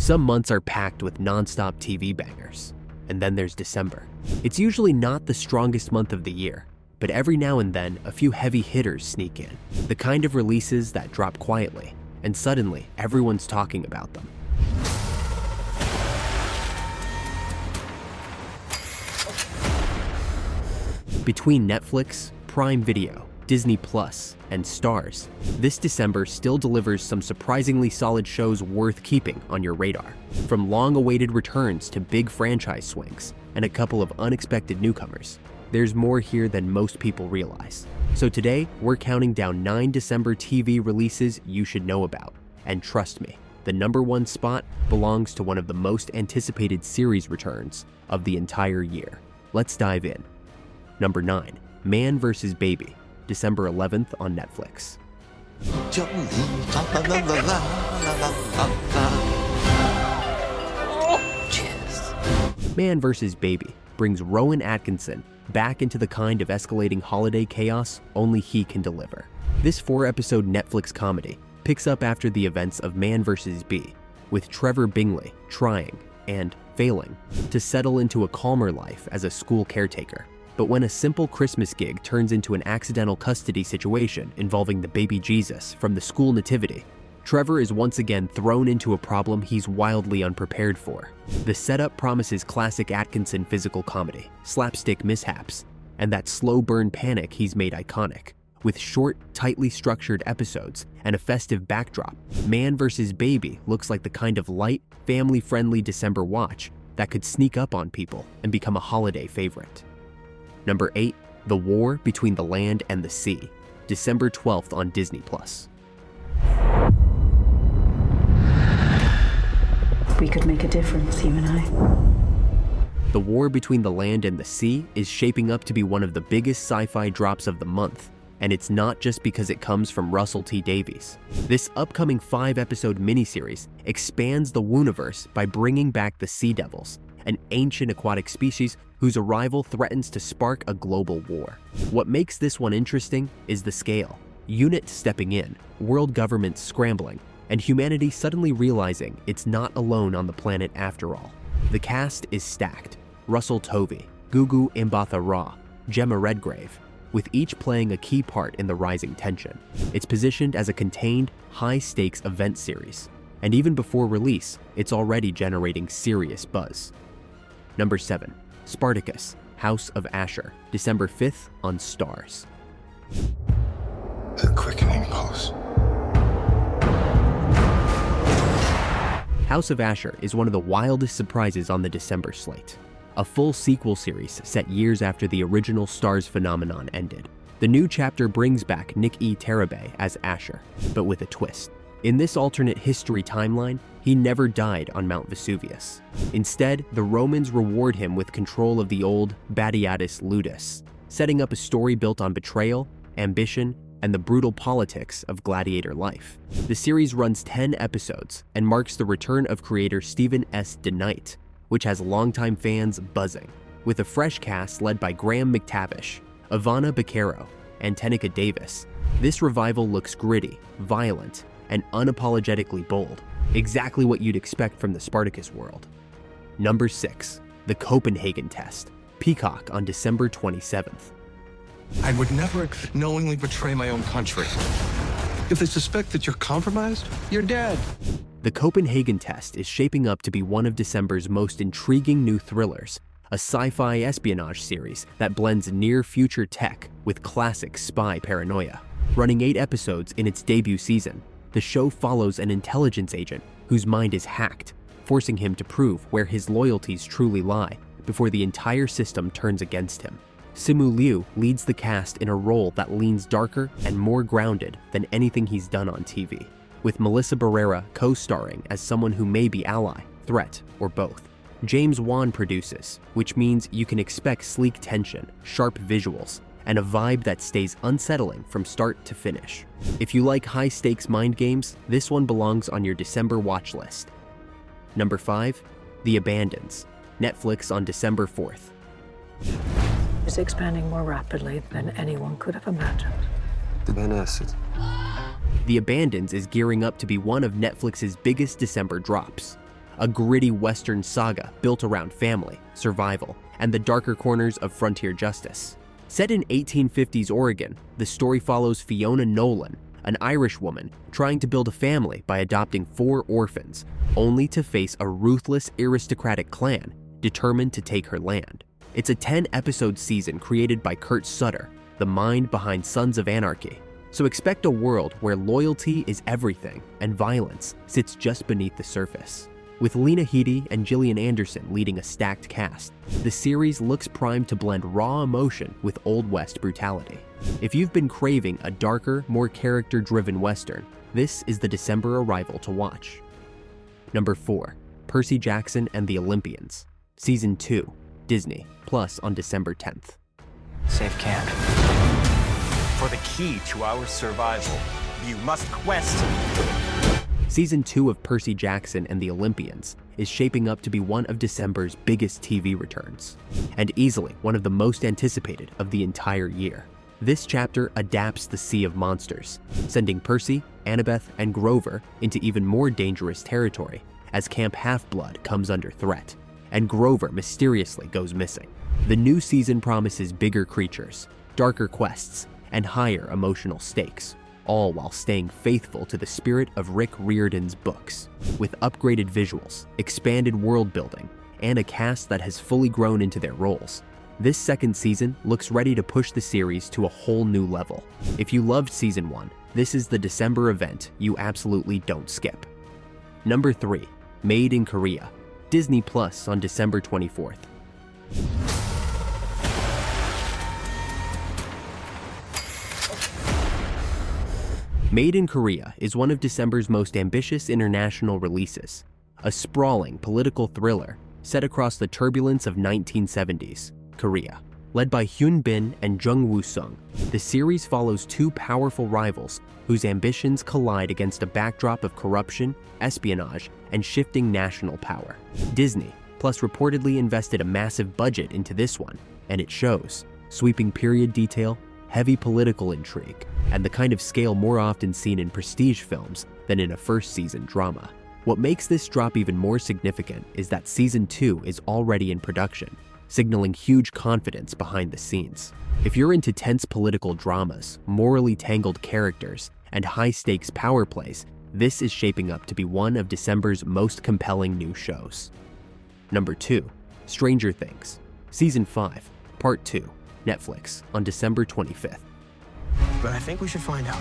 Some months are packed with non-stop TV bangers. And then there's December. It's usually not the strongest month of the year, but every now and then a few heavy hitters sneak in. The kind of releases that drop quietly, and suddenly everyone's talking about them. Between Netflix, Prime Video, Disney Plus, and Stars, this December still delivers some surprisingly solid shows worth keeping on your radar. From long-awaited returns to big franchise swings, and a couple of unexpected newcomers, there's more here than most people realize. So today, we're counting down 9 December TV releases you should know about. And trust me, the #1 spot belongs to one of the most anticipated series returns of the entire year. Let's dive in. Number 9, Man vs. Baby, December 11th on Netflix. Man vs. Baby brings Rowan Atkinson back into the kind of escalating holiday chaos only he can deliver. This 4-episode Netflix comedy picks up after the events of Man vs. Bee, with Trevor Bingley trying, and failing, to settle into a calmer life as a school caretaker. But when a simple Christmas gig turns into an accidental custody situation involving the baby Jesus from the school nativity, Trevor is once again thrown into a problem he's wildly unprepared for. The setup promises classic Atkinson physical comedy, slapstick mishaps, and that slow burn panic he's made iconic. With short, tightly structured episodes and a festive backdrop, Man vs. Baby looks like the kind of light, family-friendly December watch that could sneak up on people and become a holiday favorite. Number 8, The War Between the Land and the Sea, December 12th on Disney Plus. We could make a difference, you and I. The War Between the Land and the Sea is shaping up to be one of the biggest sci-fi drops of the month, and it's not just because it comes from Russell T Davies. This upcoming 5-episode miniseries expands the Wooniverse by bringing back the Sea Devils, an ancient aquatic species whose arrival threatens to spark a global war. What makes this one interesting is the scale. Units stepping in, world governments scrambling, and humanity suddenly realizing it's not alone on the planet after all. The cast is stacked. Russell Tovey, Gugu Mbatha-Raw, Gemma Redgrave, with each playing a key part in the rising tension. It's positioned as a contained, high-stakes event series, and even before release, it's already generating serious buzz. Number 7, Spartacus, House of Ashur, December 5th on Stars. A quickening pulse. House of Ashur is one of the wildest surprises on the December slate. A full sequel series set years after the original Stars phenomenon ended. The new chapter brings back Nick E. Terabay as Ashur, but with a twist. In this alternate history timeline, he never died on Mount Vesuvius. Instead, the Romans reward him with control of the old Batiatus Ludus, setting up a story built on betrayal, ambition, and the brutal politics of gladiator life. The series runs 10 episodes and marks the return of creator Stephen S. DeKnight, which has longtime fans buzzing. With a fresh cast led by Graham McTavish, Ivana Baquero, and Tenica Davis, this revival looks gritty, violent, and unapologetically bold, exactly what you'd expect from the Spartacus world. Number 6, The Copenhagen Test, Peacock on December 27th. I would never knowingly betray my own country. If they suspect that you're compromised, you're dead. The Copenhagen Test is shaping up to be one of December's most intriguing new thrillers, a sci-fi espionage series that blends near-future tech with classic spy paranoia. Running 8 episodes in its debut season, the show follows an intelligence agent whose mind is hacked, forcing him to prove where his loyalties truly lie before the entire system turns against him. Simu Liu leads the cast in a role that leans darker and more grounded than anything he's done on TV, with Melissa Barrera co-starring as someone who may be ally, threat, or both. James Wan produces, which means you can expect sleek tension, sharp visuals, and a vibe that stays unsettling from start to finish. If you like high-stakes mind games, this one belongs on your December watch list. Number 5, The Abandons, Netflix on December 4th. It's expanding more rapidly than anyone could have imagined. The Abandons is gearing up to be one of Netflix's biggest December drops. a gritty Western saga built around family, survival, and the darker corners of frontier justice. Set in 1850s Oregon, the story follows Fiona Nolan, an Irish woman trying to build a family by adopting 4 orphans, only to face a ruthless aristocratic clan determined to take her land. It's a 10-episode season created by Kurt Sutter, the mind behind Sons of Anarchy. So expect a world where loyalty is everything and violence sits just beneath the surface. With Lena Headey and Gillian Anderson leading a stacked cast, the series looks primed to blend raw emotion with Old West brutality. If you've been craving a darker, more character-driven Western, this is the December arrival to watch. Number 4. Percy Jackson and the Olympians. Season 2, Disney, Plus on December 10th. Safe camp. For the key to our survival, you must quest. Season 2 of Percy Jackson and the Olympians is shaping up to be one of December's biggest TV returns, and easily one of the most anticipated of the entire year. This chapter adapts the Sea of Monsters, sending Percy, Annabeth, and Grover into even more dangerous territory as Camp Half-Blood comes under threat, and Grover mysteriously goes missing. The new season promises bigger creatures, darker quests, and higher emotional stakes, all while staying faithful to the spirit of Rick Riordan's books, with upgraded visuals, expanded world building, and a cast that has fully grown into their roles. This second season looks ready to push the series to a whole new level. If you loved season 1, this is the December event you absolutely don't skip. Number 3, Made in Korea, Disney Plus on December 24th. Made in Korea is one of December's most ambitious international releases, a sprawling political thriller set across the turbulence of 1970s Korea. Led by Hyun Bin and Jung Woo-sung, the series follows 2 powerful rivals whose ambitions collide against a backdrop of corruption, espionage, and shifting national power. Disney Plus reportedly invested a massive budget into this one, and it shows. Sweeping period detail, heavy political intrigue, and the kind of scale more often seen in prestige films than in a first-season drama. What makes this drop even more significant is that Season 2 is already in production, signaling huge confidence behind the scenes. If you're into tense political dramas, morally tangled characters, and high-stakes power plays, this is shaping up to be one of December's most compelling new shows. Number 2, Stranger Things, Season 5, Part 2, Netflix on December 25th. But I think we should find out.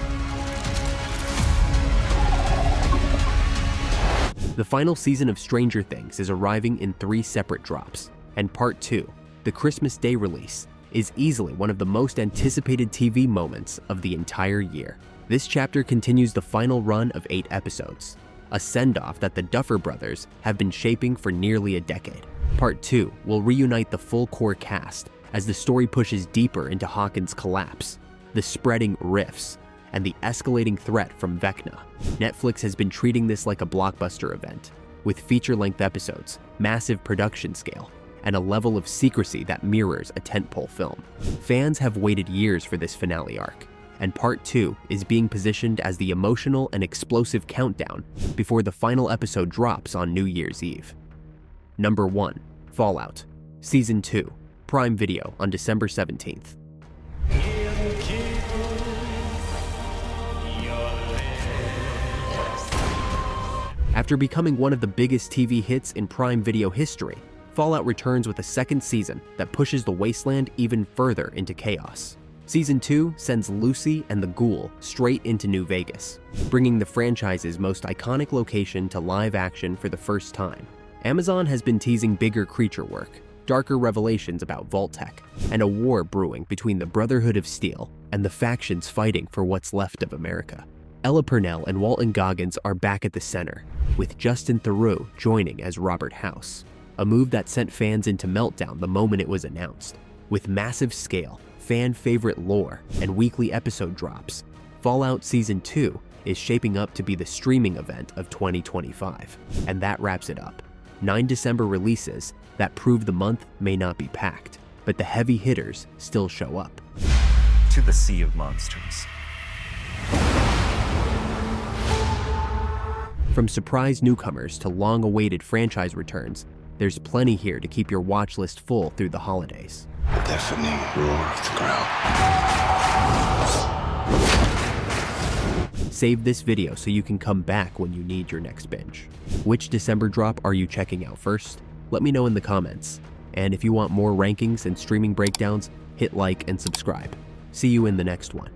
The final season of Stranger Things is arriving in 3 separate drops, and Part 2, the Christmas Day release, is easily one of the most anticipated TV moments of the entire year. This chapter continues the final run of 8 episodes, a send-off that the Duffer Brothers have been shaping for nearly a decade. Part 2 will reunite the full core cast as the story pushes deeper into Hawkins' collapse, the spreading rifts, and the escalating threat from Vecna. Netflix has been treating this like a blockbuster event, with feature-length episodes, massive production scale, and a level of secrecy that mirrors a tentpole film. Fans have waited years for this finale arc, and Part 2 is being positioned as the emotional and explosive countdown before the final episode drops on New Year's Eve. Number 1, Fallout, Season 2, Prime Video on December 17th. After becoming one of the biggest TV hits in Prime Video history, Fallout returns with a second season that pushes the wasteland even further into chaos. Season 2 sends Lucy and the Ghoul straight into New Vegas, bringing the franchise's most iconic location to live action for the first time. Amazon has been teasing bigger creature work, darker revelations about Vault-Tec, and a war brewing between the Brotherhood of Steel and the factions fighting for what's left of America. Ella Purnell and Walton Goggins are back at the center, with Justin Theroux joining as Robert House, a move that sent fans into meltdown the moment it was announced. With massive scale, fan-favorite lore, and weekly episode drops, Fallout Season 2 is shaping up to be the streaming event of 2025. And that wraps it up. 9 December releases that prove the month may not be packed, but the heavy hitters still show up. To the Sea of Monsters. From surprise newcomers to long-awaited franchise returns, there's plenty here to keep your watch list full through the holidays. The deafening roar of the crowd. Save this video so you can come back when you need your next binge. Which December drop are you checking out first? Let me know in the comments. And if you want more rankings and streaming breakdowns, hit like and subscribe. See you in the next one.